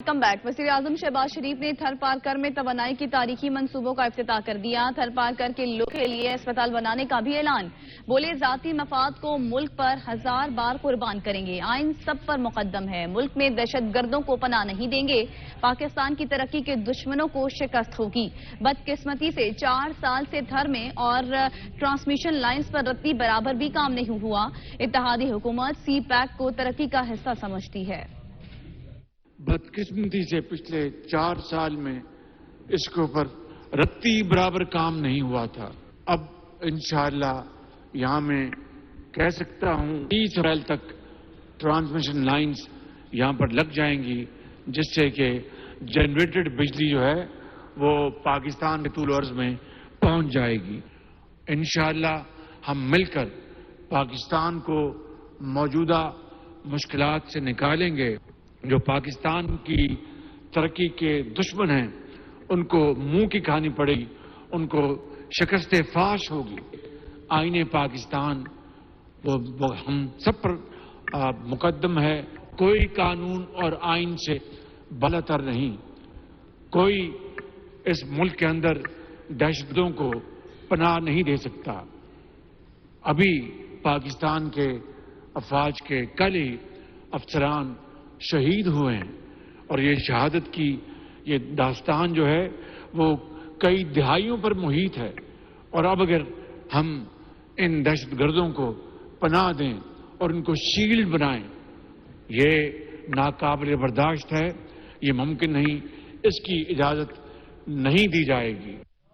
Come back وزیر اعظم شہباز شریف نے تھر Parker میں توانائی کی تاریخی منصوبوں کا افتتاح کر دیا۔ تھر پارکر کے لوگوں کے لیے اسپتال بنانے کا بھی اعلان۔ بولے ذاتی مفاد کو ملک پر 1000 بار قربان کریں گے۔ آئین سب پر مقدم ہے۔ ملک میں دہشت گردوں کو پناہ نہیں دیں گے۔ پاکستان کی ترقی کے دشمنوں کو شکست ہوگی۔ بدقسمتی سے 4 سال سے تھر میں اور ٹرانسمیشن لائنز پر رتی برابر بھی کام نہیں ہوا۔ اتحادی حکومت سی پیک کو ترقی کا حصہ سمجھتی ہے۔ بدقسمتی سے پچھلے 4 سال میں اس کے اوپر رتی برابر کام نہیں ہوا تھا۔ اب انشاءاللہ یہاں میں کہہ سکتا ہوں 30 اپریل تک ٹرانسمیشن لائنز یہاں پر لگ جائیں گی، جس سے کہ جنریٹڈ بجلی جو ہے وہ پاکستان کے طول و عرض میں پہنچ جائے گی۔ انشاءاللہ ہم مل کر پاکستان کو موجودہ مشکلات سے نکالیں گے۔ جو پاکستان کی ترقی کے دشمن ہیں ان کو منہ کی کھانی پڑے گی، ان کو شکست فاش ہوگی۔ آئین پاکستان وہ ہم سب پر مقدم ہے۔ کوئی قانون اور آئین سے بالاتر نہیں۔ کوئی اس ملک کے اندر دہشت گردوں کو پناہ نہیں دے سکتا۔ ابھی پاکستان کے افواج کے کل ہی افسران شہید ہوئے ہیں، اور یہ شہادت کی یہ داستان جو ہے وہ کئی دہائیوں پر محیط ہے۔ اور اب اگر ہم ان دہشت گردوں کو پناہ دیں اور ان کو شیلڈ بنائیں، یہ ناقابل برداشت ہے، یہ ممکن نہیں، اس کی اجازت نہیں دی جائے گی۔